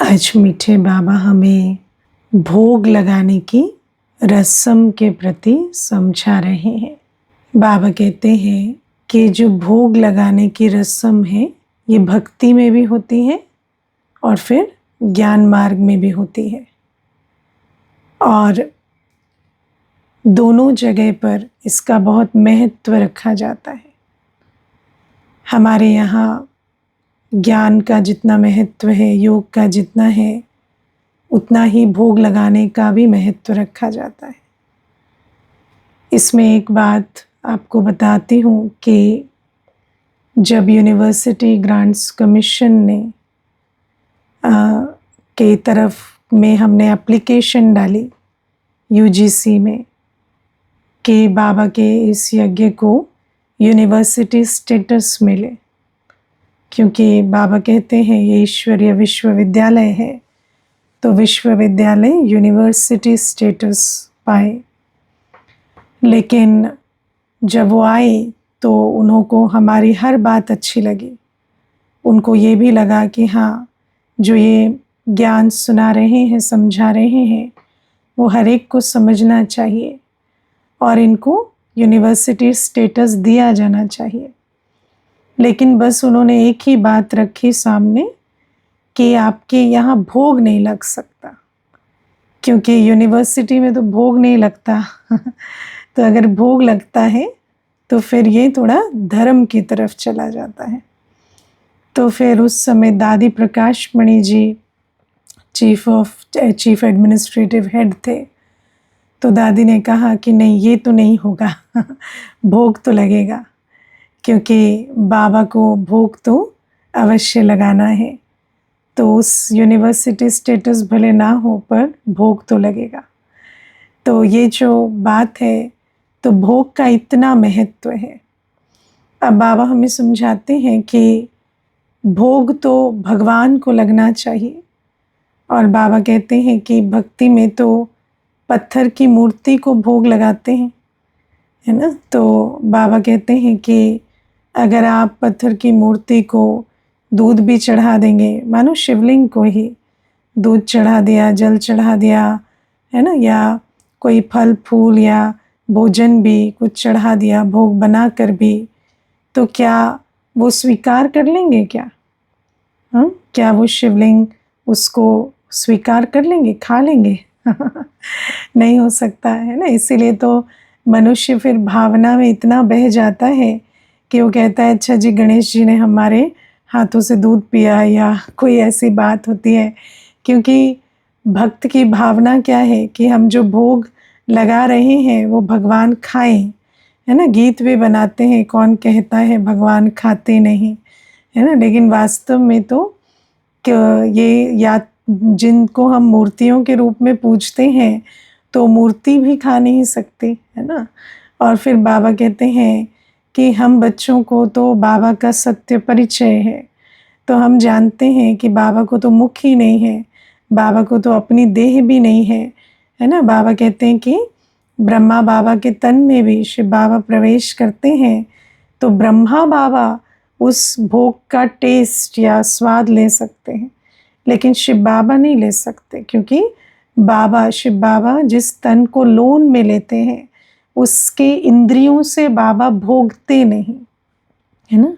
आज मीठे बाबा हमें भोग लगाने की रस्म के प्रति समझा रहे हैं। बाबा कहते हैं कि जो भोग लगाने की रस्म है ये भक्ति में भी होती है और फिर ज्ञान मार्ग में भी होती है, और दोनों जगह पर इसका बहुत महत्व रखा जाता है। हमारे यहाँ ज्ञान का जितना महत्व है, योग का जितना है, उतना ही भोग लगाने का भी महत्व रखा जाता है। इसमें एक बात आपको बताती हूँ कि जब यूनिवर्सिटी ग्रांट्स कमीशन ने के तरफ में हमने एप्लीकेशन डाली यूजीसी में कि बाबा के इस यज्ञ को यूनिवर्सिटी स्टेटस मिले, क्योंकि बाबा कहते हैं ये ईश्वरीय विश्वविद्यालय है, तो विश्वविद्यालय यूनिवर्सिटी स्टेटस पाए। लेकिन जब वो आए तो उनको हमारी हर बात अच्छी लगी। उनको ये भी लगा कि हाँ, जो ये ज्ञान सुना रहे हैं, समझा रहे हैं, वो हर एक को समझना चाहिए और इनको यूनिवर्सिटी स्टेटस दिया जाना चाहिए। लेकिन बस उन्होंने एक ही बात रखी सामने कि आपके यहाँ भोग नहीं लग सकता, क्योंकि यूनिवर्सिटी में तो भोग नहीं लगता तो अगर भोग लगता है तो फिर ये थोड़ा धर्म की तरफ चला जाता है। तो फिर उस समय दादी प्रकाश Mani ji chief administrative head थे, तो दादी ने कहा कि नहीं, ये तो नहीं होगा भोग तो लगेगा, क्योंकि बाबा को भोग तो अवश्य लगाना है। तो उस यूनिवर्सिटी स्टेटस भले ना हो पर भोग तो लगेगा। तो ये जो बात है, तो भोग का इतना महत्व है। अब बाबा हमें समझाते हैं कि भोग तो भगवान को लगना चाहिए, और बाबा कहते हैं कि भक्ति में तो पत्थर की मूर्ति को भोग लगाते हैं, है ना। तो बाबा कहते हैं कि अगर आप पत्थर की मूर्ति को दूध भी चढ़ा देंगे, मानो शिवलिंग को ही दूध चढ़ा दिया, जल चढ़ा दिया, है ना, या कोई फल फूल या भोजन भी कुछ चढ़ा दिया भोग बना कर भी, तो क्या वो स्वीकार कर लेंगे क्या? हाँ, क्या वो शिवलिंग उसको स्वीकार कर लेंगे, खा लेंगे? नहीं हो सकता, है ना। इसीलिए तो मनुष्य फिर भावना में इतना बह जाता है कि वो कहता है अच्छा जी, गणेश जी ने हमारे हाथों से दूध पिया, या कोई ऐसी बात होती है। क्योंकि भक्त की भावना क्या है कि हम जो भोग लगा रहे हैं वो भगवान खाएं, है ना। गीत भी बनाते हैं, कौन कहता है भगवान खाते नहीं, है ना। लेकिन वास्तव में तो ये या जिनको हम मूर्तियों के रूप में पूजते हैं, तो मूर्ति भी खा नहीं सकती, है ना। और फिर बाबा कहते हैं कि हम बच्चों को तो बाबा का सत्य परिचय है, तो हम जानते हैं कि बाबा को तो मुख ही नहीं है, बाबा को तो अपनी देह भी नहीं है ना। बाबा कहते हैं कि ब्रह्मा बाबा के तन में भी शिव बाबा प्रवेश करते हैं, तो ब्रह्मा बाबा उस भोग का टेस्ट या स्वाद ले सकते हैं, लेकिन शिव बाबा नहीं ले सकते, क्योंकि शिव बाबा जिस तन को लोन में लेते हैं उसके इंद्रियों से बाबा भोगते नहीं, है ना।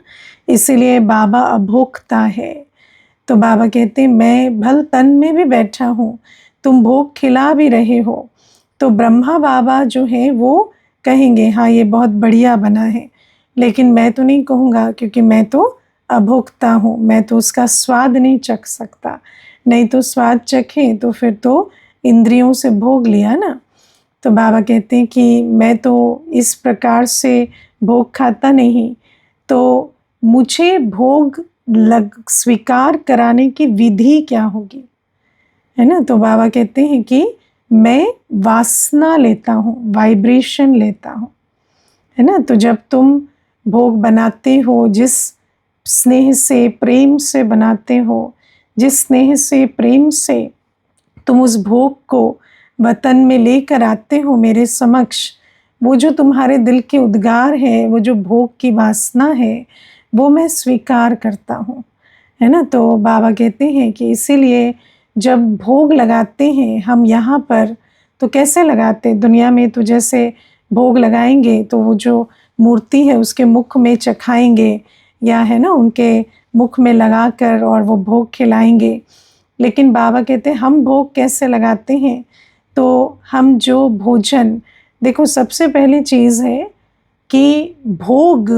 इसीलिए बाबा अभोक्ता है। तो बाबा कहते हैं मैं भल तन में भी बैठा हूँ, तुम भोग खिला भी रहे हो, तो ब्रह्मा बाबा जो है वो कहेंगे हाँ ये बहुत बढ़िया बना है, लेकिन मैं तो नहीं कहूँगा, क्योंकि मैं तो अभोक्ता हूँ, मैं तो उसका स्वाद नहीं चख सकता। नहीं तो स्वाद चखे तो फिर तो इंद्रियों से भोग लिया ना। तो बाबा कहते हैं कि मैं तो इस प्रकार से भोग खाता नहीं, तो मुझे भोग स्वीकार कराने की विधि क्या होगी, है ना। तो बाबा कहते हैं कि मैं वासना लेता हूँ, वाइब्रेशन लेता हूँ, है ना। तो जब तुम भोग बनाते हो, जिस स्नेह से प्रेम से बनाते हो, जिस स्नेह से प्रेम से तुम उस भोग को वतन में लेकर आते हो मेरे समक्ष, वो जो तुम्हारे दिल के उद्गार है, वो जो भोग की वासना है, वो मैं स्वीकार करता हूँ, है ना। तो बाबा कहते हैं कि इसीलिए जब भोग लगाते हैं हम यहाँ पर, तो कैसे लगाते हैं? दुनिया में तो जैसे भोग लगाएंगे तो वो जो मूर्ति है उसके मुख में चखाएंगे, या है ना उनके मुख में लगाकर और वो भोग खिलाएंगे। लेकिन बाबा कहते हैं हम भोग कैसे लगाते हैं? तो हम जो भोजन, देखो सबसे पहली चीज़ है कि भोग,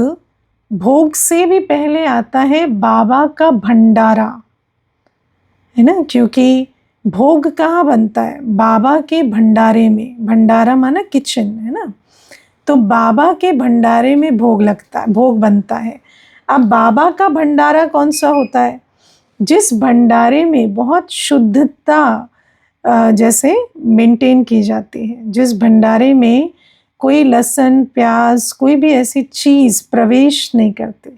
भोग से भी पहले आता है बाबा का भंडारा, है ना, क्योंकि भोग कहाँ बनता है? बाबा के भंडारे में। भंडारा माना किचन, है ना। तो बाबा के भंडारे में भोग लगता है, भोग बनता है। अब बाबा का भंडारा कौन सा होता है? जिस भंडारे में बहुत शुद्धता जैसे मेंटेन की जाती है, जिस भंडारे में कोई लहसुन प्याज कोई भी ऐसी चीज़ प्रवेश नहीं करती,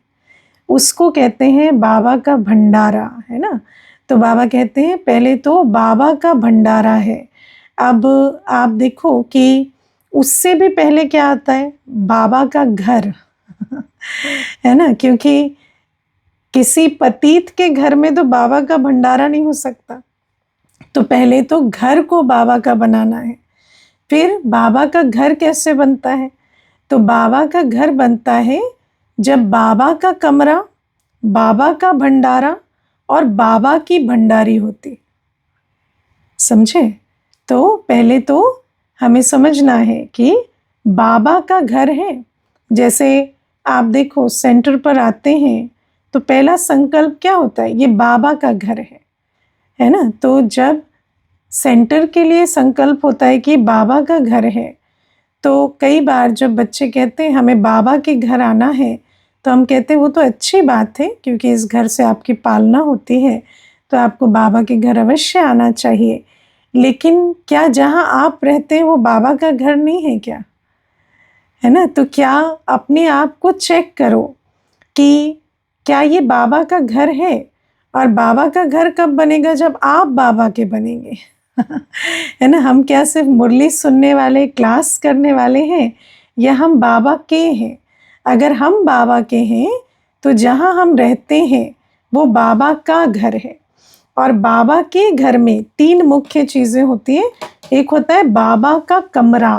उसको कहते हैं बाबा का भंडारा, है ना। तो बाबा कहते हैं पहले तो बाबा का भंडारा है। अब आप देखो कि उससे भी पहले क्या आता है? बाबा का घर है ना, क्योंकि किसी पतित के घर में तो बाबा का भंडारा नहीं हो सकता। तो पहले तो घर को बाबा का बनाना है। फिर बाबा का घर कैसे बनता है? तो बाबा का घर बनता है जब बाबा का कमरा, बाबा का भंडारा और बाबा की भंडारी होती। समझे? तो पहले तो हमें समझना है कि बाबा का घर है। जैसे आप देखो सेंटर पर आते हैं तो पहला संकल्प क्या होता है? ये बाबा का घर है ना। तो जब सेंटर के लिए संकल्प होता है कि बाबा का घर है, तो कई बार जब बच्चे कहते हैं हमें बाबा के घर आना है, तो हम कहते हैं वो तो अच्छी बात है, क्योंकि इस घर से आपकी पालना होती है, तो आपको बाबा के घर अवश्य आना चाहिए। लेकिन क्या जहाँ आप रहते हैं वो बाबा का घर नहीं है क्या? है ना। तो क्या अपने आप को चेक करो कि क्या ये बाबा का घर है? और बाबा का घर कब बनेगा? जब आप बाबा के बनेंगे है ना। हम क्या सिर्फ मुरली सुनने वाले, क्लास करने वाले हैं, या हम बाबा के हैं? अगर हम बाबा के हैं तो जहाँ हम रहते हैं वो बाबा का घर है। और बाबा के घर में 3 मुख्य चीज़ें होती हैं। एक होता है बाबा का कमरा।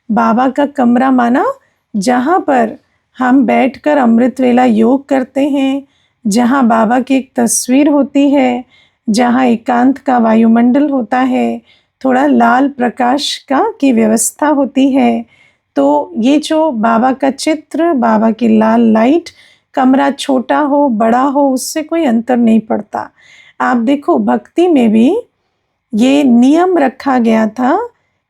बाबा का कमरा माना जहाँ पर हम बैठकर अमृत वेला योग करते हैं, जहाँ बाबा की एक तस्वीर होती है, जहाँ एकांत का वायुमंडल होता है, थोड़ा लाल प्रकाश का की व्यवस्था होती है। तो ये जो बाबा का चित्र, बाबा की लाल लाइट, कमरा छोटा हो बड़ा हो उससे कोई अंतर नहीं पड़ता। आप देखो भक्ति में भी ये नियम रखा गया था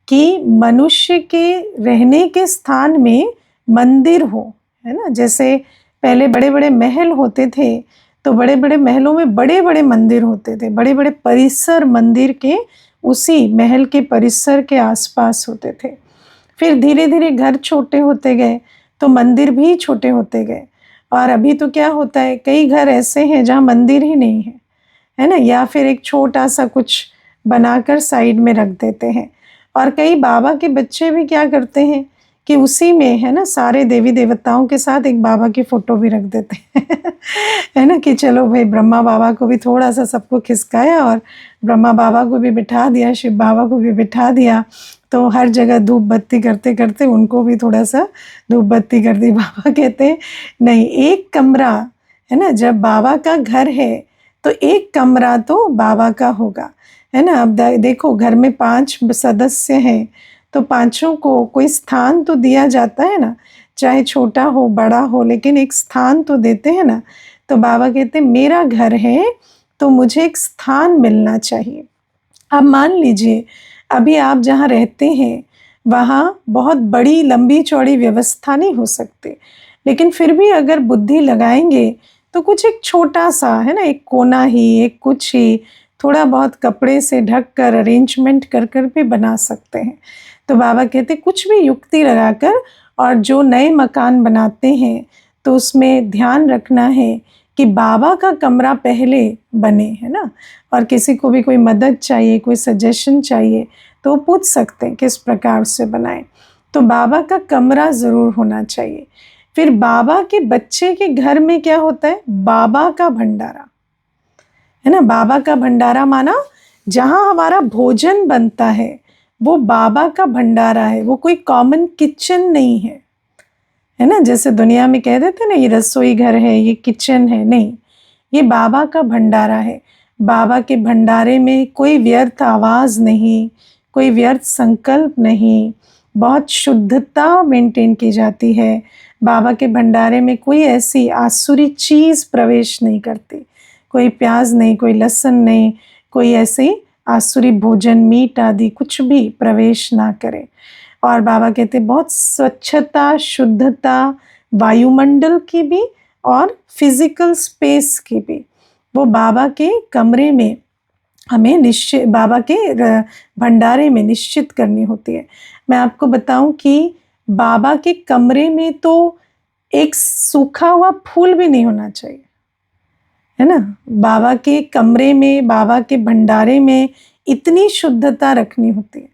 कि मनुष्य के रहने के स्थान में मंदिर हो, है ना। जैसे पहले बड़े-बड़े महल होते थे, तो बड़े-बड़े महलों में बड़े-बड़े मंदिर होते थे, बड़े-बड़े परिसर मंदिर के उसी महल के परिसर के आसपास होते थे। फिर धीरे-धीरे घर छोटे होते गए, तो मंदिर भी छोटे होते गए। और अभी तो क्या होता है, कई घर ऐसे हैं जहाँ मंदिर ही नहीं है ना, या फिर एक छोटा-सा कुछ बनाकर साइड में रख देते हैं। और कई बाबा के बच्चे भी क्या करते हैं कि उसी में, है ना, सारे देवी-देवताओं के साथ एक बाबा की फ़ोटो भी रख देते हैं है ना, कि चलो भाई ब्रह्मा बाबा को भी थोड़ा-सा सबको खिसकाया और ब्रह्मा बाबा को भी बिठा दिया, शिव बाबा को भी बिठा दिया, तो हर जगह धूप बत्ती करते-करते उनको भी थोड़ा-सा धूप बत्ती कर दी। बाबा कहते हैं नहीं, एक कमरा, है ना, जब बाबा का घर है तो एक कमरा तो बाबा का होगा, है ना। अब देखो घर में 5 सदस्य हैं, तो पाँचों को कोई स्थान तो दिया जाता है ना, चाहे छोटा हो बड़ा हो, लेकिन एक स्थान तो देते हैं ना। तो बाबा कहते हैं मेरा घर है तो मुझे एक स्थान मिलना चाहिए। अब मान लीजिए अभी आप जहाँ रहते हैं वहाँ बहुत बड़ी लंबी चौड़ी व्यवस्था नहीं हो सकती, लेकिन फिर भी अगर बुद्धि लगाएंगे तो कुछ एक छोटा सा, है ना, एक कोना ही, एक कुछ ही थोड़ा बहुत कपड़े से ढक कर अरेंजमेंट कर कर भी बना सकते हैं। तो बाबा कहते कुछ भी युक्ति लगाकर, और जो नए मकान बनाते हैं तो उसमें ध्यान रखना है कि बाबा का कमरा पहले बने, है ना। और किसी को भी कोई मदद चाहिए, कोई सजेशन चाहिए तो पूछ सकते हैं किस प्रकार से बनाएं। तो बाबा का कमरा ज़रूर होना चाहिए। फिर बाबा के बच्चे के घर में क्या होता है? बाबा का भंडारा, है ना। बाबा का भंडारा माना जहाँ हमारा भोजन बनता है वो बाबा का भंडारा है, वो कोई कॉमन किचन नहीं है ना। जैसे दुनिया में कह देते ना ये रसोई घर है, ये किचन है, नहीं, ये बाबा का भंडारा है। बाबा के भंडारे में कोई व्यर्थ आवाज़ नहीं, कोई व्यर्थ संकल्प नहीं, बहुत शुद्धता मेंटेन की जाती है। बाबा के भंडारे में कोई ऐसी आसुरी चीज़ प्रवेश नहीं करती, कोई प्याज नहीं, कोई लहसुन नहीं, कोई ऐसी आसुरी भोजन, मीट आदि कुछ भी प्रवेश ना करे। और बाबा कहते बहुत स्वच्छता, शुद्धता वायुमंडल की भी और फिजिकल स्पेस की भी, वो बाबा के कमरे में हमें निश्चित, बाबा के भंडारे में निश्चित करनी होती है। मैं आपको बताऊं कि बाबा के कमरे में तो एक सूखा हुआ फूल भी नहीं होना चाहिए, है ना। बाबा के कमरे में, बाबा के भंडारे में इतनी शुद्धता रखनी होती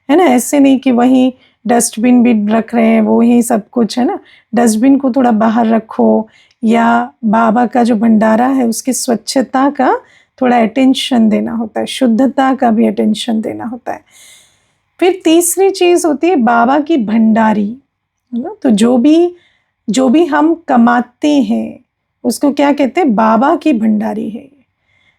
है ना। ऐसे नहीं कि वहीं डस्टबिन भी रख रहे हैं, वो ही सब कुछ, है ना। डस्टबिन को थोड़ा बाहर रखो, या बाबा का जो भंडारा है उसकी स्वच्छता का थोड़ा अटेंशन देना होता है, शुद्धता का भी अटेंशन देना होता है। फिर तीसरी चीज़ होती है बाबा की भंडारी, है ना। तो जो भी हम कमाते हैं उसको क्या कहते हैं, बाबा की भंडारी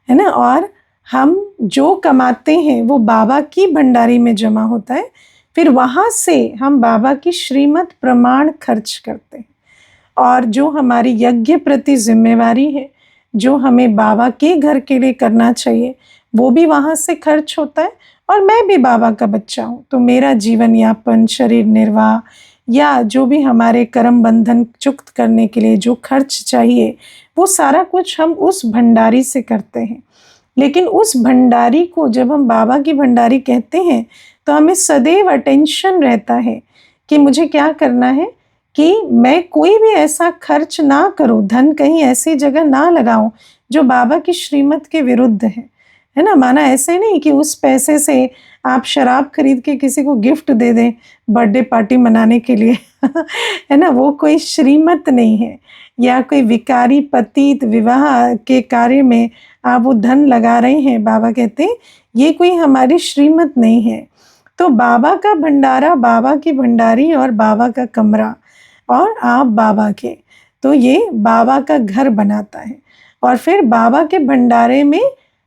है ना। और हम जो कमाते हैं वो बाबा की भंडारी में जमा होता है, फिर वहाँ से हम बाबा की श्रीमत प्रमाण खर्च करते हैं। और जो हमारी यज्ञ प्रति जिम्मेवारी है, जो हमें बाबा के घर के लिए करना चाहिए, वो भी वहाँ से खर्च होता है। और मैं भी बाबा का बच्चा हूँ, तो मेरा जीवन यापन, शरीर निर्वाह, या जो भी हमारे कर्म बंधन चुक्त करने के लिए जो खर्च चाहिए, वो सारा कुछ हम उस भंडारी से करते हैं। लेकिन उस भंडारी को जब हम बाबा की भंडारी कहते हैं तो हमें सदैव अटेंशन रहता है कि मुझे क्या करना है, कि मैं कोई भी ऐसा खर्च ना करूं, धन कहीं ऐसी जगह ना लगाऊं जो बाबा की श्रीमत के विरुद्ध है ना। माना ऐसे नहीं कि उस पैसे से आप शराब खरीद के किसी को गिफ्ट दे दें बर्थडे पार्टी मनाने के लिए है ना, वो कोई श्रीमत नहीं है। या कोई विकारी पतित विवाह के कार्य में आप वो धन लगा रहे हैं, बाबा कहते हैं ये कोई हमारी श्रीमत नहीं है। तो बाबा का भंडारा, बाबा की भंडारी और बाबा का कमरा और आप बाबा के, तो ये बाबा का घर बनाता है। और फिर बाबा के भंडारे में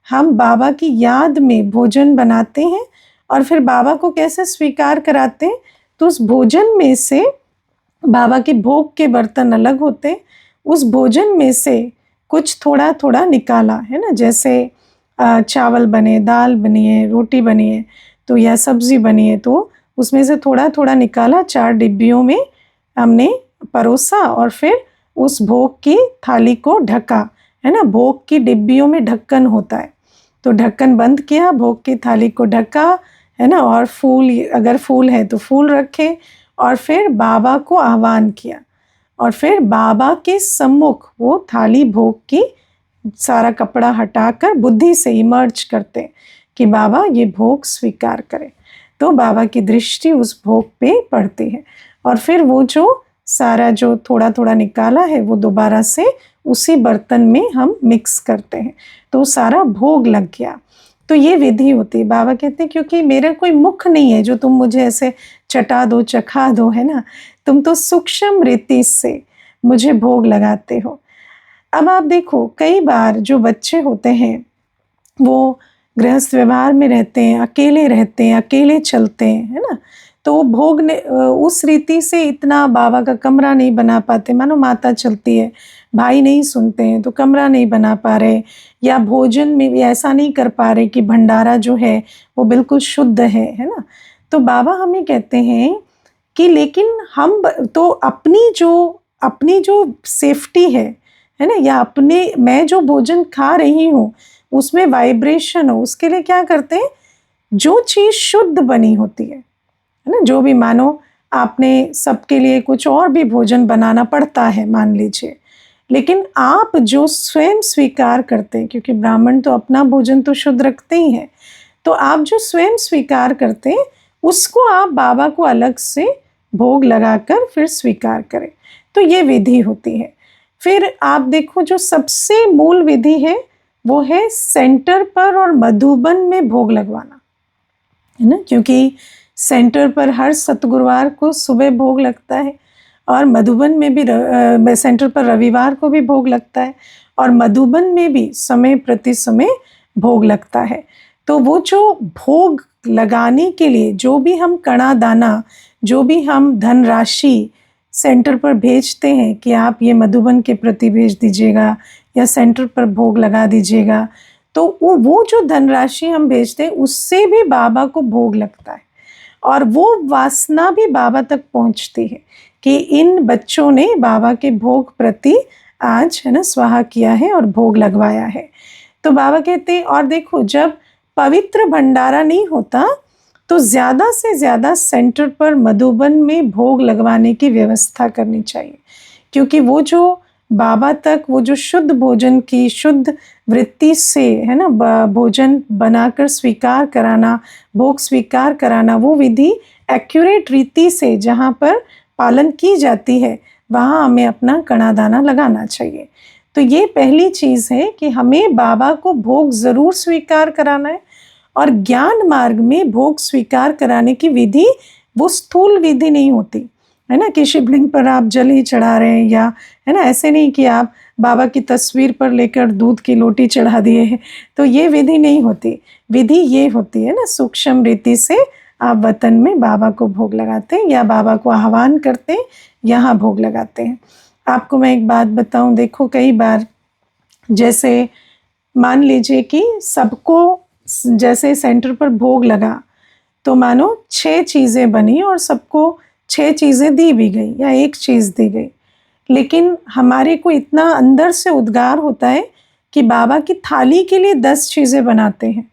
हम बाबा की याद में भोजन बनाते हैं, और फिर बाबा को कैसे स्वीकार कराते हैं, तो उस भोजन में से बाबा के भोग के बर्तन अलग होते हैं, उस भोजन में से कुछ थोड़ा थोड़ा निकाला, है ना। जैसे चावल बने, दाल बनी है, रोटी बनी है, तो या सब्जी बनी है, तो उसमें से थोड़ा थोड़ा निकाला, 4 डिब्बियों में हमने परोसा, और फिर उस भोग की थाली को ढका, है ना। भोग की डिब्बियों में ढक्कन होता है, तो ढक्कन बंद किया, भोग की थाली को ढका, है ना। और फूल, अगर फूल है तो फूल रखे, और फिर बाबा को आह्वान किया, और फिर बाबा के सम्मुख वो थाली भोग की सारा कपड़ा हटाकर बुद्धि से इमर्ज करते कि बाबा ये भोग स्वीकार करें। तो बाबा की दृष्टि उस भोग पे पड़ती है, और फिर वो जो सारा जो थोड़ा थोड़ा निकाला है वो दोबारा से उसी बर्तन में हम मिक्स करते हैं, तो सारा भोग लग गया। तो ये विधि होती है। बाबा कहते हैं क्योंकि मेरा कोई मुख नहीं है जो तुम मुझे ऐसे चटा दो, चखा दो, है ना। तुम तो सूक्ष्म रीति से मुझे भोग लगाते हो। अब आप देखो, कई बार जो बच्चे होते हैं वो गृहस्थ व्यवहार में रहते हैं, अकेले रहते हैं, अकेले चलते हैं, है ना। तो वो भोग ने उस रीति से इतना बाबा का कमरा नहीं बना पाते। मानो माता चलती है, भाई नहीं सुनते हैं तो कमरा नहीं बना पा रहे, या भोजन में भी ऐसा नहीं कर पा रहे कि भंडारा जो है वो बिल्कुल शुद्ध है ना। तो बाबा हमें कहते हैं कि लेकिन हम तो अपनी जो सेफ्टी है ना, या अपने मैं जो भोजन खा रही हूँ उसमें वाइब्रेशन हो, उसके लिए क्या करते हैं, जो चीज़ शुद्ध बनी होती है ना। जो भी, मानो आपने सबके लिए कुछ और भी भोजन बनाना पड़ता है मान लीजिए, लेकिन आप जो स्वयं स्वीकार करते हैं, क्योंकि ब्राह्मण तो अपना भोजन तो शुद्ध रखते ही हैं, तो आप जो स्वयं स्वीकार करते हैं उसको आप बाबा को अलग से भोग लगाकर फिर स्वीकार करें। तो ये विधि होती है। फिर आप देखो, जो सबसे मूल विधि है वो है सेंटर पर और मधुबन में भोग लगवाना, है ना। क्योंकि सेंटर पर हर सतगुरुवार को सुबह भोग लगता है और मधुबन में भी सेंटर पर रविवार को भी भोग लगता है और मधुबन में भी समय प्रति समय भोग लगता है। तो वो जो भोग लगाने के लिए जो भी हम कणा दाना, जो भी हम धनराशि सेंटर पर भेजते हैं कि आप ये मधुबन के प्रति भेज दीजिएगा या सेंटर पर भोग लगा दीजिएगा, तो वो जो धनराशि हम भेजते हैं उससे भी बाबा को भोग लगता है और वो वासना भी बाबा तक पहुंचती है कि इन बच्चों ने बाबा के भोग प्रति आज, है ना, स्वाहा किया है और भोग लगवाया है। तो बाबा कहते हैं, और देखो जब पवित्र भंडारा नहीं होता तो ज़्यादा से ज़्यादा सेंटर पर मधुबन में भोग लगवाने की व्यवस्था करनी चाहिए, क्योंकि वो जो बाबा तक वो जो शुद्ध भोजन की शुद्ध वृत्ति से, है ना, भोजन बनाकर स्वीकार कराना, भोग स्वीकार कराना, वो विधि एक्यूरेट रीति से जहाँ पर पालन की जाती है वहाँ हमें अपना कणा दाना लगाना चाहिए। तो ये पहली चीज़ है कि हमें बाबा को भोग ज़रूर स्वीकार कराना है और ज्ञान मार्ग में भोग स्वीकार कराने की विधि वो स्थूल विधि नहीं होती, है ना, कि शिवलिंग पर आप जल ही चढ़ा रहे हैं या, है ना, ऐसे नहीं कि आप बाबा की तस्वीर पर लेकर दूध की लोटी चढ़ा दिए हैं, तो ये विधि नहीं होती। विधि ये होती है ना, सूक्ष्म रीति से आप वतन में बाबा को भोग लगाते हैं या बाबा को आह्वान करते हैं, यहाँ भोग लगाते हैं। आपको मैं एक बात बताऊं, देखो कई बार जैसे मान लीजिए कि सबको जैसे सेंटर पर भोग लगा तो मानो 6 चीज़ें बनी और सबको 6 चीज़ें दी भी गई या एक चीज़ दी गई, लेकिन हमारे को इतना अंदर से उद्गार होता है कि बाबा की थाली के लिए 10 चीज़ें बनाते हैं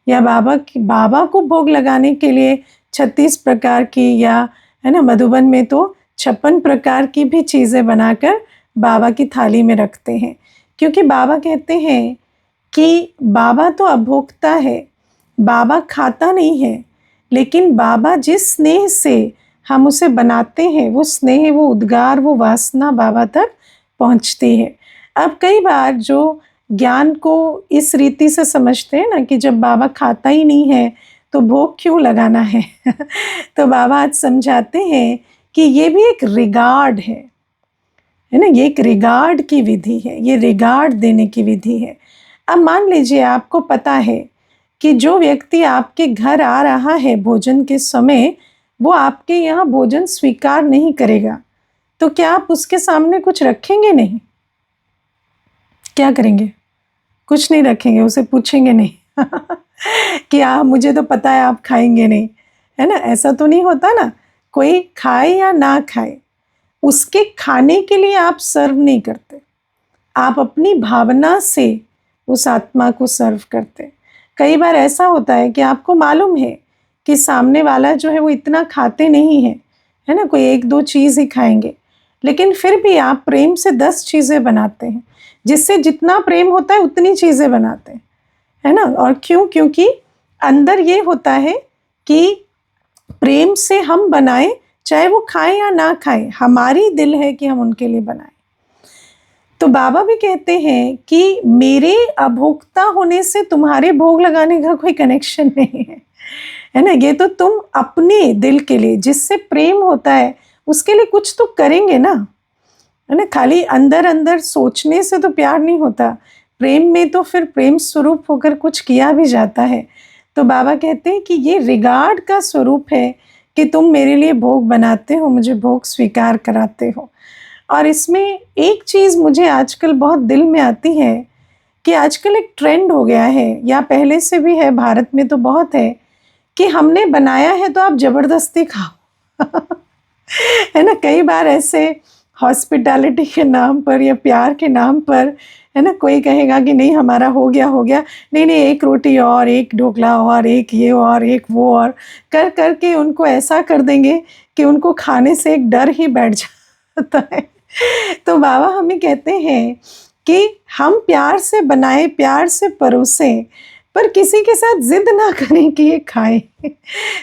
या बाबा को भोग लगाने के लिए 36 प्रकार की, या, है ना, मधुबन में तो 56 प्रकार की भी चीज़ें बनाकर बाबा की थाली में रखते हैं, क्योंकि बाबा कहते हैं कि बाबा तो अभोक्ता है, बाबा खाता नहीं है, लेकिन बाबा जिस स्नेह से हम उसे बनाते हैं वो स्नेह, वो उद्गार, वो वासना बाबा तक पहुंचती है। अब कई बार जो ज्ञान को इस रीति से समझते हैं ना कि जब बाबा खाता ही नहीं है तो भोग क्यों लगाना है तो बाबा आज समझाते हैं कि ये भी एक रिगार्ड है ना, ये एक रिगार्ड की विधि है, ये रिगार्ड देने की विधि है। अब मान लीजिए आपको पता है कि जो व्यक्ति आपके घर आ रहा है भोजन के समय, वो आपके यहाँ भोजन स्वीकार नहीं करेगा, तो क्या आप उसके सामने कुछ रखेंगे? नहीं। क्या करेंगे? कुछ नहीं रखेंगे, उसे पूछेंगे नहीं कि आप, मुझे तो पता है आप खाएंगे नहीं, है ना, ऐसा तो नहीं होता ना। कोई खाए या ना खाए, उसके खाने के लिए आप सर्व नहीं करते, आप अपनी भावना से उस आत्मा को सर्व करते। कई बार ऐसा होता है कि आपको मालूम है कि सामने वाला जो है वो इतना खाते नहीं है, है ना, कोई 1-2 चीज़ ही खाएंगे, लेकिन फिर भी आप प्रेम से 10 चीज़ें बनाते हैं, जिससे जितना प्रेम होता है उतनी चीज़ें बनाते हैं, है ना। और क्यों? क्योंकि अंदर ये होता है कि प्रेम से हम बनाएं, चाहे वो खाएं या ना खाएं, हमारी दिल है कि हम उनके लिए बनाएं। तो बाबा भी कहते हैं कि मेरे अभोक्ता होने से तुम्हारे भोग लगाने का कोई कनेक्शन नहीं है ना। ये तो तुम अपने दिल के लिए, जिससे प्रेम होता है उसके लिए कुछ तो करेंगे ना, है ना। खाली अंदर अंदर सोचने से तो प्यार नहीं होता, प्रेम में तो फिर प्रेम स्वरूप होकर कुछ किया भी जाता है। तो बाबा कहते हैं कि ये रिगार्ड का स्वरूप है कि तुम मेरे लिए भोग बनाते हो, मुझे भोग स्वीकार कराते हो। और इसमें एक चीज़ मुझे आजकल बहुत दिल में आती है कि आजकल एक ट्रेंड हो गया है, या पहले से भी है, भारत में तो बहुत है, कि हमने बनाया है तो आप ज़बरदस्ती खाओ है ना। कई बार ऐसे हॉस्पिटैलिटी के नाम पर या प्यार के नाम पर, है ना, कोई कहेगा कि नहीं हमारा हो गया, नहीं नहीं, एक रोटी और, एक ढोकला और, एक ये और, एक वो और, कर करके उनको ऐसा कर देंगे कि उनको खाने से एक डर ही बैठ जाता है। तो बाबा हमें कहते हैं कि हम प्यार से बनाए, प्यार से परोसें, पर किसी के साथ जिद ना करें कि ये खाएं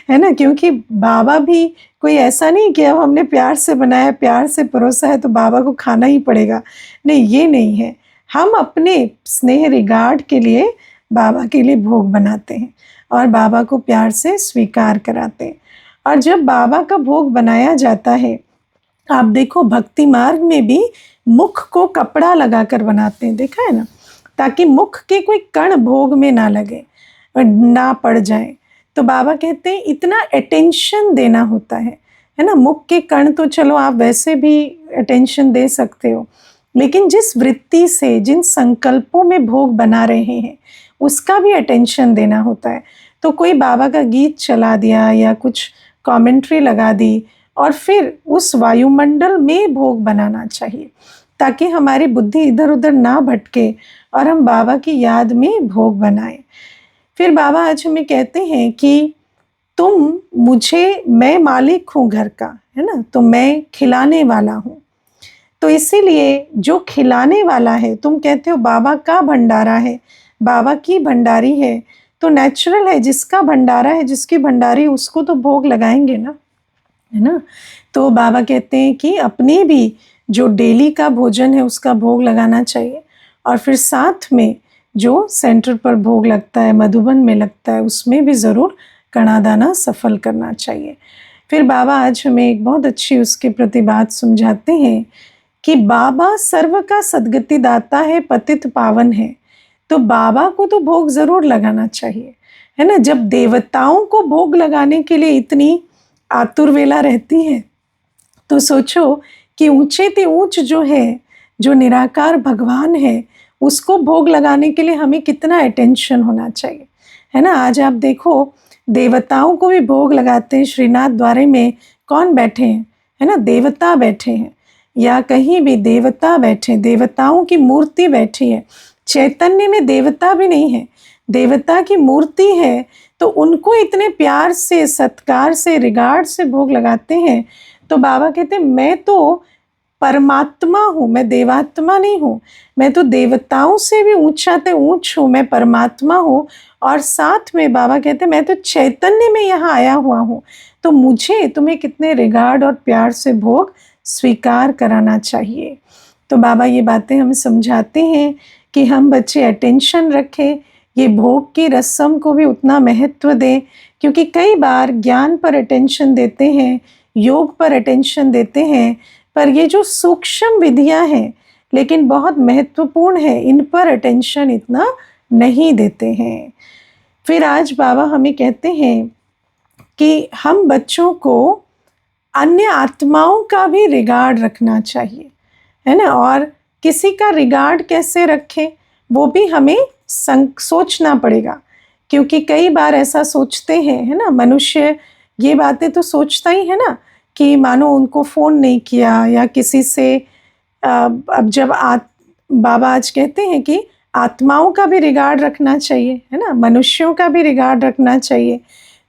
है ना। क्योंकि बाबा भी कोई ऐसा नहीं कि अब हमने प्यार से बनाया, प्यार से परोसा है तो बाबा को खाना ही पड़ेगा, नहीं, ये नहीं है। हम अपने स्नेह रिगार्ड के लिए बाबा के लिए भोग बनाते हैं और बाबा को प्यार से स्वीकार कराते हैं। और जब बाबा का भोग बनाया जाता है, आप देखो भक्ति मार्ग में भी मुख को कपड़ा लगाकर बनाते हैं, देखा है ना, ताकि मुख के कोई कण भोग में ना लगे और ना पड़ जाए। तो बाबा कहते हैं इतना अटेंशन देना होता है ना। मुख के कण तो चलो आप वैसे भी अटेंशन दे सकते हो, लेकिन जिस वृत्ति से, जिन संकल्पों में भोग बना रहे हैं, उसका भी अटेंशन देना होता है। तो कोई बाबा का गीत चला दिया या कुछ कमेंट्री लगा दी और फिर उस वायुमंडल में भोग बनाना चाहिए, ताकि हमारी बुद्धि इधर उधर ना भटके और हम बाबा की याद में भोग बनाएं। फिर बाबा आज हमें कहते हैं कि तुम मुझे, मैं मालिक हूँ घर का, है ना, तो मैं खिलाने वाला हूँ। तो इसीलिए जो खिलाने वाला है, तुम कहते हो बाबा का भंडारा है, बाबा की भंडारी है, तो नेचुरल है जिसका भंडारा है, जिसकी भंडारी, उसको तो भोग लगाएंगे ना, है ना। तो बाबा कहते हैं कि अपने भी जो डेली का भोजन है उसका भोग लगाना चाहिए, और फिर साथ में जो सेंटर पर भोग लगता है, मधुबन में लगता है, उसमें भी ज़रूर कणादाना सफल करना चाहिए। फिर बाबा आज हमें एक बहुत अच्छी उसके प्रति बात समझाते हैं कि बाबा सर्व का सद्गति दाता है, पतित पावन है। तो बाबा को तो भोग ज़रूर लगाना चाहिए, है ना। जब देवताओं को भोग लगाने के लिए इतनी आतुरवेला रहती है, तो सोचो कि ऊंचे ते ऊंच जो है, जो निराकार भगवान है, उसको भोग लगाने के लिए हमें कितना अटेंशन होना चाहिए, है ना। आज आप देखो देवताओं को भी भोग लगाते हैं। श्रीनाथ द्वारे में कौन बैठे हैं, है ना, देवता बैठे हैं, या कहीं भी देवता बैठे, देवताओं की मूर्ति बैठी है। चैतन्य में देवता भी नहीं है, देवता की मूर्ति है, तो उनको इतने प्यार से, सत्कार से, रिगार्ड से भोग लगाते हैं। तो बाबा कहते हैं मैं तो परमात्मा हूँ, मैं देवात्मा नहीं हूँ, मैं तो देवताओं से भी ऊंचा ते ऊंच हूँ, मैं परमात्मा हूँ। और साथ में बाबा कहते हैं मैं तो चैतन्य में यहाँ आया हुआ हूँ, तो मुझे तुम्हें कितने रिगार्ड और प्यार से भोग स्वीकार कराना चाहिए। तो बाबा ये बातें हमें समझाते हैं कि हम बच्चे अटेंशन रखें, ये भोग की रस्म को भी उतना महत्व दें, क्योंकि कई बार ज्ञान पर अटेंशन देते हैं, योग पर अटेंशन देते हैं, पर ये जो सूक्ष्म विधियां हैं लेकिन बहुत महत्वपूर्ण है, इन पर अटेंशन इतना नहीं देते हैं। फिर आज बाबा हमें कहते हैं कि हम बच्चों को अन्य आत्माओं का भी रिगार्ड रखना चाहिए, है ना। और किसी का रिगार्ड कैसे रखें वो भी हमें सोचना पड़ेगा, क्योंकि कई बार ऐसा सोचते हैं, है ना, मनुष्य ये बातें तो सोचता ही है ना, कि मानो उनको फ़ोन नहीं किया या किसी से अब जब बाबा आज कहते हैं कि आत्माओं का भी रिगार्ड रखना चाहिए, है ना, मनुष्यों का भी रिगार्ड रखना चाहिए।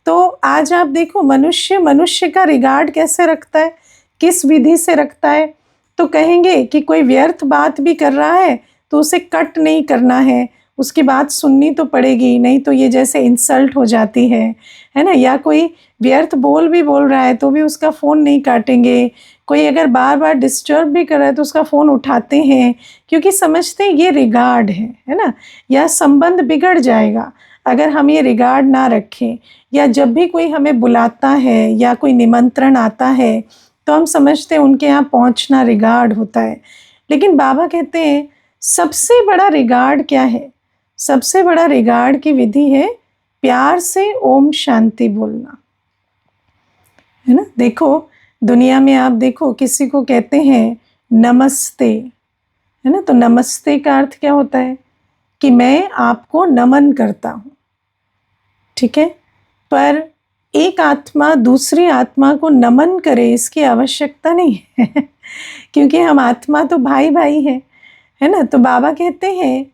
तो आज आप देखो मनुष्य का रिगार्ड कैसे रखता है, किस विधि से रखता है। तो कहेंगे कि कोई व्यर्थ बात भी कर रहा है तो उसे कट नहीं करना है, उसकी बात सुननी तो पड़ेगी, नहीं तो ये जैसे इंसल्ट हो जाती है ना। या कोई व्यर्थ बोल रहा है तो भी उसका फ़ोन नहीं काटेंगे। कोई अगर बार बार डिस्टर्ब भी कर रहा है तो उसका फ़ोन उठाते हैं, क्योंकि समझते हैं ये रिगार्ड है ना, या संबंध बिगड़ जाएगा अगर हम ये रिगार्ड ना रखें। या जब भी कोई हमें बुलाता है या कोई निमंत्रण आता है तो हम समझते हैं उनके यहाँ पहुँचना रिगार्ड होता है। लेकिन बाबा कहते हैं सबसे बड़ा रिगार्ड क्या है, सबसे बड़ा रिगार्ड की विधि है प्यार से ओम शांति बोलना, है ना। देखो दुनिया में आप देखो किसी को कहते हैं नमस्ते, है ना, तो नमस्ते का अर्थ क्या होता है कि मैं आपको नमन करता हूँ, ठीक है। पर एक आत्मा दूसरी आत्मा को नमन करे इसकी आवश्यकता नहीं है क्योंकि हम आत्मा तो भाई भाई हैं, है ना। तो बाबा कहते हैं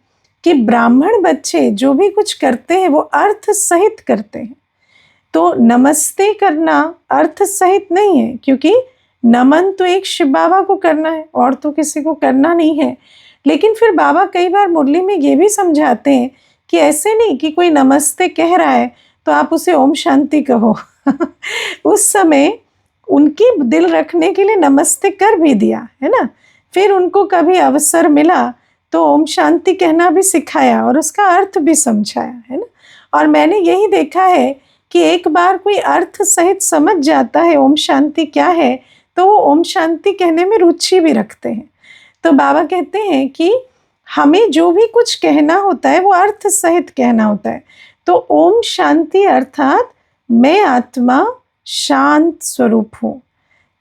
कि ब्राह्मण बच्चे जो भी कुछ करते हैं वो अर्थ सहित करते हैं। तो नमस्ते करना अर्थ सहित नहीं है, क्योंकि नमन तो एक शिव बाबा को करना है और तो किसी को करना नहीं है। लेकिन फिर बाबा कई बार मुरली में ये भी समझाते हैं कि ऐसे नहीं कि कोई नमस्ते कह रहा है तो आप उसे ओम शांति कहो उस समय उनकी दिल रखने के लिए नमस्ते कर भी दिया, है ना। फिर उनको कभी अवसर मिला तो ओम शांति कहना भी सिखाया और उसका अर्थ भी समझाया, है ना। और मैंने यही देखा है कि एक बार कोई अर्थ सहित समझ जाता है ओम शांति क्या है, तो वो ओम शांति कहने में रुचि भी रखते हैं। तो बाबा कहते हैं कि हमें जो भी कुछ कहना होता है वो अर्थ सहित कहना होता है। तो ओम शांति अर्थात मैं आत्मा शांत स्वरूप हूँ।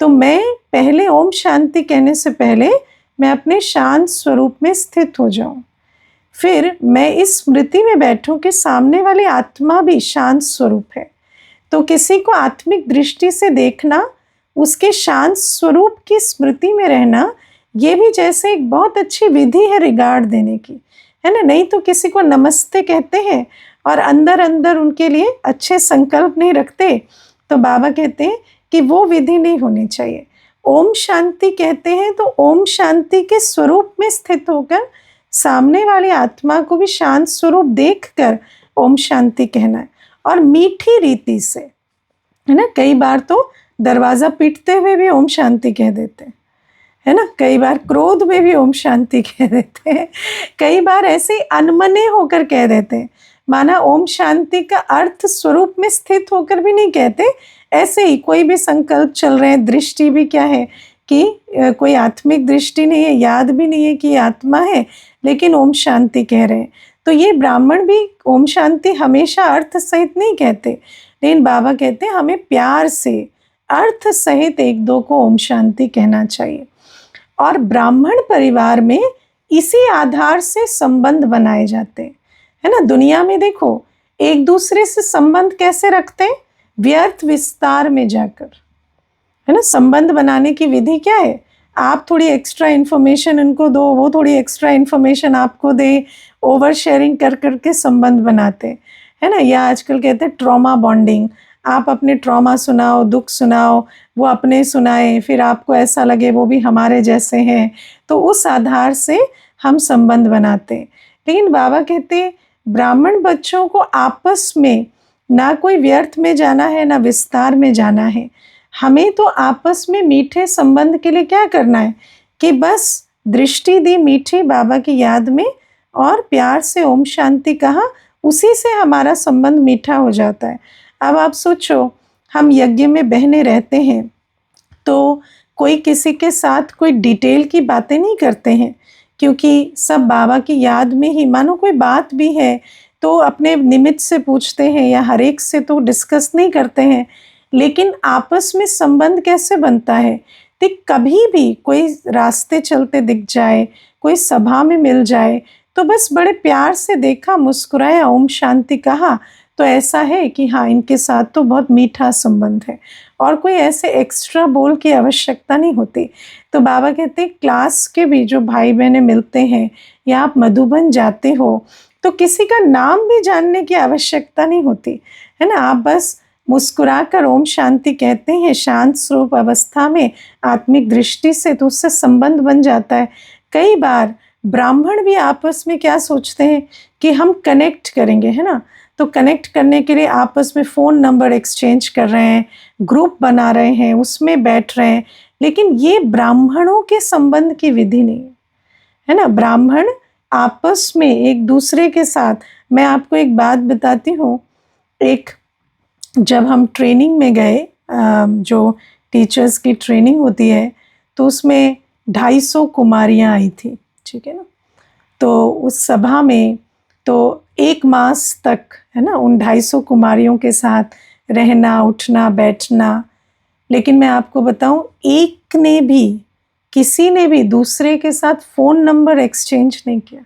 तो मैं पहले ओम शांति कहने से पहले मैं अपने शांत स्वरूप में स्थित हो जाऊं, फिर मैं इस स्मृति में बैठूं कि सामने वाली आत्मा भी शांत स्वरूप है। तो किसी को आत्मिक दृष्टि से देखना, उसके शांत स्वरूप की स्मृति में रहना, ये भी जैसे एक बहुत अच्छी विधि है रिगार्ड देने की, है ना। नहीं तो किसी को नमस्ते कहते हैं और अंदर अंदर उनके लिए अच्छे संकल्प नहीं रखते, तो बाबा कहते हैं कि वो विधि नहीं होनी चाहिए। ओम शांति कहते हैं तो ओम शांति के स्वरूप में स्थित होकर सामने वाली आत्मा को भी शांत स्वरूप देखकर ओम शांति कहना है, और मीठी रीति से, है ना। कई बार तो दरवाजा पीटते हुए भी ओम शांति कह देते हैं, है ना। कई बार क्रोध में भी ओम शांति कह देते हैं, कई बार ऐसे अनमने होकर कह देते हैं, माना ओम शांति का अर्थ स्वरूप में स्थित होकर भी नहीं कहते, ऐसे ही कोई भी संकल्प चल रहे हैं। दृष्टि भी क्या है कि कोई आत्मिक दृष्टि नहीं है, याद भी नहीं है कि ये आत्मा है, लेकिन ओम शांति कह रहे हैं। तो ये ब्राह्मण भी ओम शांति हमेशा अर्थ सहित नहीं कहते, लेकिन बाबा कहते हैं हमें प्यार से अर्थ सहित एक दो को ओम शांति कहना चाहिए। और ब्राह्मण परिवार में इसी आधार से संबंध बनाए जाते हैं, है ना। दुनिया में देखो एक दूसरे से संबंध कैसे रखते हैं, व्यर्थ विस्तार में जाकर, है ना। संबंध बनाने की विधि क्या है, आप थोड़ी एक्स्ट्रा इन्फॉर्मेशन उनको दो, वो थोड़ी एक्स्ट्रा इन्फॉर्मेशन आपको दे, ओवर शेयरिंग कर करके संबंध बनाते, है ना। या आजकल कहते हैं ट्रॉमा बॉन्डिंग, आप अपने ट्रॉमा सुनाओ, दुख सुनाओ, वो अपने सुनाए, फिर आपको ऐसा लगे वो भी हमारे जैसे हैं, तो उस आधार से हम संबंध बनाते हैं। लेकिन बाबा कहते हैं ब्राह्मण बच्चों को आपस में ना कोई व्यर्थ में जाना है, ना विस्तार में जाना है। हमें तो आपस में मीठे संबंध के लिए क्या करना है कि बस दृष्टि दी मीठी बाबा की याद में और प्यार से ओम शांति कहा, उसी से हमारा संबंध मीठा हो जाता है। अब आप सोचो, हम यज्ञ में बहने रहते हैं तो कोई किसी के साथ कोई डिटेल की बातें नहीं करते हैं, क्योंकि सब बाबा की याद में ही, मानो कोई बात भी है तो अपने निमित्त से पूछते हैं या हर एक से तो डिस्कस नहीं करते हैं। लेकिन आपस में संबंध कैसे बनता है, तो कभी भी कोई रास्ते चलते दिख जाए, कोई सभा में मिल जाए, तो बस बड़े प्यार से देखा, मुस्कुराया, ओम शांति कहा, तो ऐसा है कि हाँ इनके साथ तो बहुत मीठा संबंध है, और कोई ऐसे एक्स्ट्रा बोल की आवश्यकता नहीं होती। तो बाबा कहते हैं क्लास के भी जो भाई बहनें मिलते हैं, या आप मधुबन जाते हो, तो किसी का नाम भी जानने की आवश्यकता नहीं होती, है ना। आप बस मुस्कुराकर ओम शांति कहते हैं शांत स्वरूप अवस्था में आत्मिक दृष्टि से, तो उससे संबंध बन जाता है। कई बार ब्राह्मण भी आपस में क्या सोचते हैं कि हम कनेक्ट करेंगे, है ना। तो कनेक्ट करने के लिए आपस में फ़ोन नंबर एक्सचेंज कर रहे हैं, ग्रुप बना रहे हैं, उसमें बैठ रहे हैं, लेकिन ये ब्राह्मणों के संबंध की विधि नहीं है ना। ब्राह्मण आपस में एक दूसरे के साथ, मैं आपको एक बात बताती हूँ, एक जब हम ट्रेनिंग में गए, जो टीचर्स की ट्रेनिंग होती है, तो उसमें 250 कुमारियाँ आई थी, ठीक है ना। तो उस सभा में तो 1 मास तक, है ना, उन 250 कुमारियों के साथ रहना, उठना, बैठना। लेकिन मैं आपको बताऊं, एक ने भी, किसी ने भी दूसरे के साथ फ़ोन नंबर एक्सचेंज नहीं किया,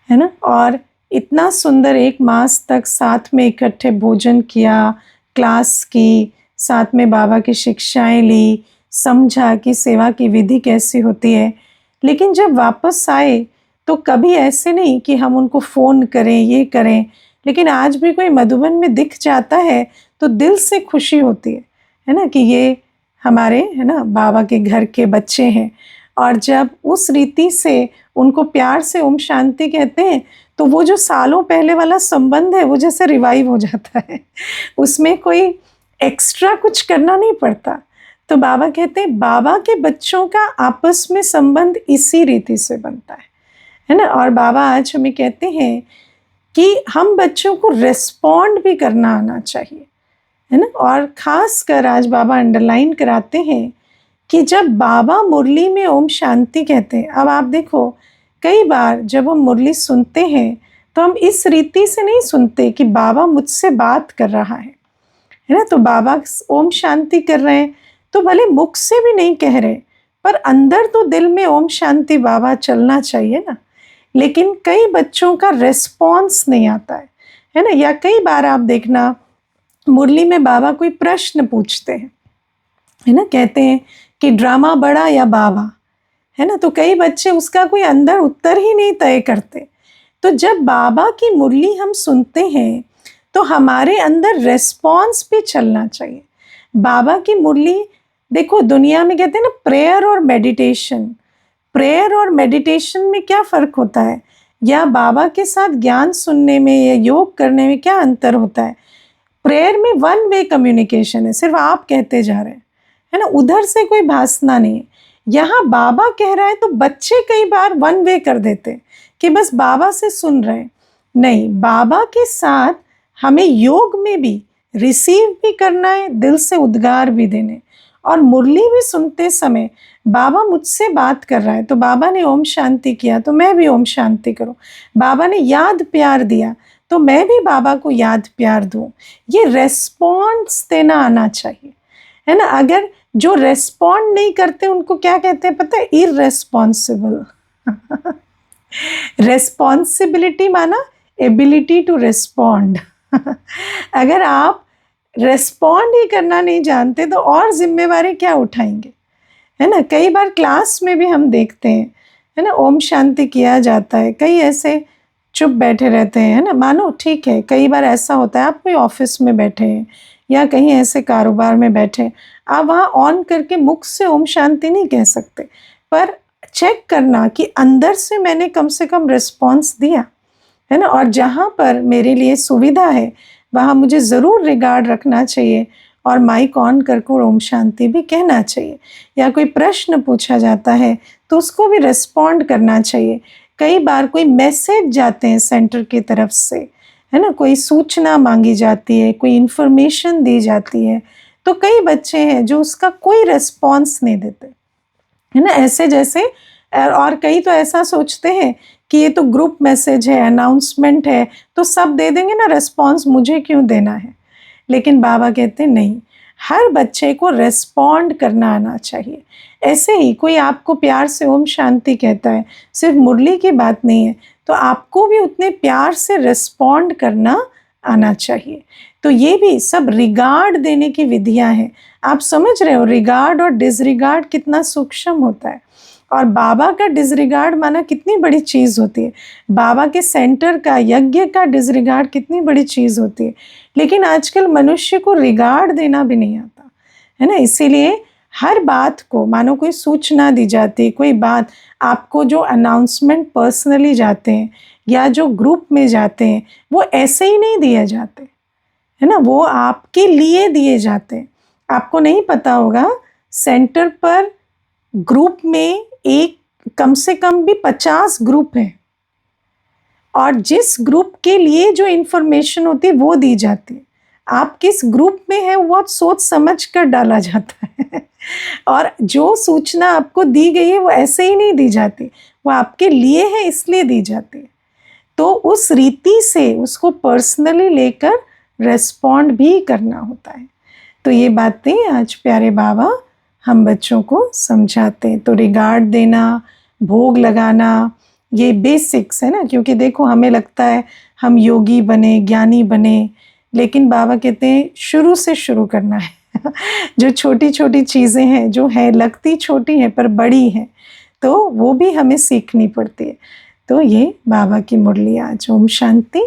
है ना। और इतना सुंदर 1 मास तक साथ में इकट्ठे भोजन किया, क्लास की, साथ में बाबा की शिक्षाएं ली, समझा कि सेवा की विधि कैसी होती है। लेकिन जब वापस आए तो कभी ऐसे नहीं कि हम उनको फ़ोन करें, ये करें। लेकिन आज भी कोई मधुबन में दिख जाता है तो दिल से खुशी होती है ना, कि ये हमारे, है ना, बाबा के घर के बच्चे हैं। और जब उस रीति से उनको प्यार से ओम शांति कहते हैं, तो वो जो सालों पहले वाला संबंध है वो जैसे रिवाइव हो जाता है, उसमें कोई एक्स्ट्रा कुछ करना नहीं पड़ता। तो बाबा कहते हैं बाबा के बच्चों का आपस में संबंध इसी रीति से बनता है, है ना। और बाबा आज हमें कहते हैं कि हम बच्चों को रिस्पॉन्ड भी करना आना चाहिए, है ना। और ख़ास कर आज बाबा अंडरलाइन कराते हैं कि जब बाबा मुरली में ओम शांति कहते हैं, अब आप देखो कई बार जब हम मुरली सुनते हैं तो हम इस रीति से नहीं सुनते कि बाबा मुझसे बात कर रहा है ना। तो बाबा ओम शांति कर रहे हैं तो भले मुख से भी नहीं कह रहे, पर अंदर तो दिल में ओम शांति बाबा चलना चाहिए ना। लेकिन कई बच्चों का रिस्पॉन्स नहीं आता है ना। या कई बार आप देखना मुरली में बाबा कोई प्रश्न पूछते हैं, है ना, कहते हैं कि ड्रामा बड़ा या बाबा, है ना। तो कई बच्चे उसका कोई अंदर उत्तर ही नहीं तय करते। तो जब बाबा की मुरली हम सुनते हैं तो हमारे अंदर रिस्पॉन्स भी चलना चाहिए। बाबा की मुरली देखो, दुनिया में कहते हैं ना प्रेयर और मेडिटेशन, प्रेयर और मेडिटेशन में क्या फ़र्क होता है, या बाबा के साथ ज्ञान सुनने में या योग करने में क्या अंतर होता है। प्रेयर में वन वे कम्युनिकेशन है, सिर्फ आप कहते जा रहे हैं, है ना, उधर से कोई भाषना नहीं है। यहाँ बाबा कह रहा है तो बच्चे कई बार वन वे कर देते कि बस बाबा से सुन रहे हैं। नहीं, बाबा के साथ हमें योग में भी रिसीव भी करना है, दिल से उद्गार भी देने। और मुरली भी सुनते समय बाबा मुझसे बात कर रहा है तो बाबा ने ओम शांति किया तो मैं भी ओम शांति करूं। बाबा ने याद प्यार दिया तो मैं भी बाबा को याद प्यार दूं। ये रेस्पॉन्स देना आना चाहिए, है ना। अगर जो रेस्पॉन्ड नहीं करते उनको क्या कहते हैं पता है, इररेस्पॉन्सिबल। रेस्पॉन्सिबिलिटी माना एबिलिटी टू रिस्पॉन्ड। अगर आप रेस्पॉन्ड ही करना नहीं जानते तो और जिम्मेवारी क्या उठाएंगे, है ना। कई बार क्लास में भी हम देखते हैं, है ना, ओम शांति किया जाता है, कई ऐसे चुप बैठे रहते हैं, है ना। मानो ठीक है, कई बार ऐसा होता है आप कोई ऑफिस में बैठे हैं या कहीं ऐसे कारोबार में बैठे, आप वहाँ ऑन करके मुख से ओम शांति नहीं कह सकते, पर चेक करना कि अंदर से मैंने कम से कम रिस्पॉन्स दिया, है ना। और जहाँ पर मेरे लिए सुविधा है वहाँ मुझे ज़रूर रिगार्ड रखना चाहिए और माइक ऑन करके ओम शांति भी कहना चाहिए। या कोई प्रश्न पूछा जाता है तो उसको भी रिस्पॉन्ड करना चाहिए। कई बार कोई मैसेज जाते हैं सेंटर की तरफ से, है ना, कोई सूचना मांगी जाती है, कोई इन्फॉर्मेशन दी जाती है, तो कई बच्चे हैं जो उसका कोई रिस्पॉन्स नहीं देते, है ना, ऐसे जैसे। और कई तो ऐसा सोचते हैं कि ये तो ग्रुप मैसेज है, अनाउंसमेंट है, तो सब दे देंगे ना रिस्पॉन्स, मुझे क्यों देना है। लेकिन बाबा कहते हैं नहीं, हर बच्चे को रिस्पॉन्ड करना आना चाहिए। ऐसे ही कोई आपको प्यार से ओम शांति कहता है, सिर्फ मुरली की बात नहीं है, तो आपको भी उतने प्यार से रिस्पॉन्ड करना आना चाहिए। तो ये भी सब रिगार्ड देने की विधियां हैं। आप समझ रहे हो रिगार्ड और डिसरिगार्ड कितना सूक्ष्म होता है। और बाबा का डिसरिगार्ड माना कितनी बड़ी चीज़ होती है, बाबा के सेंटर का यज्ञ का डिसरिगार्ड कितनी बड़ी चीज़ होती है। लेकिन आजकल मनुष्य को रिगार्ड देना भी नहीं आता, है ना। इसीलिए हर बात को, मानो कोई सूचना दी जाती है, कोई बात आपको जो अनाउंसमेंट पर्सनली जाते हैं या जो ग्रुप में जाते हैं, वो ऐसे ही नहीं दिए जाते, है ना, वो आपके लिए दिए जाते हैं। आपको नहीं पता होगा सेंटर पर ग्रुप में एक कम से कम भी 50 ग्रुप हैं और जिस ग्रुप के लिए जो इन्फॉर्मेशन होती है वो दी जाती है। आप किस ग्रुप में है वो बहुत सोच समझ कर डाला जाता है। और जो सूचना आपको दी गई है वो ऐसे ही नहीं दी जाती, वो आपके लिए है इसलिए दी जाती है। तो उस रीति से उसको पर्सनली लेकर रेस्पॉन्ड भी करना होता है। तो ये बातें आज प्यारे बाबा हम बच्चों को समझाते हैं। तो रिगार्ड देना, भोग लगाना, ये बेसिक्स है ना। क्योंकि देखो हमें लगता है हम योगी बने, ज्ञानी बने, लेकिन बाबा कहते हैं शुरू से शुरू करना है। जो छोटी छोटी चीज़ें हैं, जो है लगती छोटी हैं पर बड़ी हैं, तो वो भी हमें सीखनी पड़ती है। तो ये बाबा की मुरली आज। ओम शांति।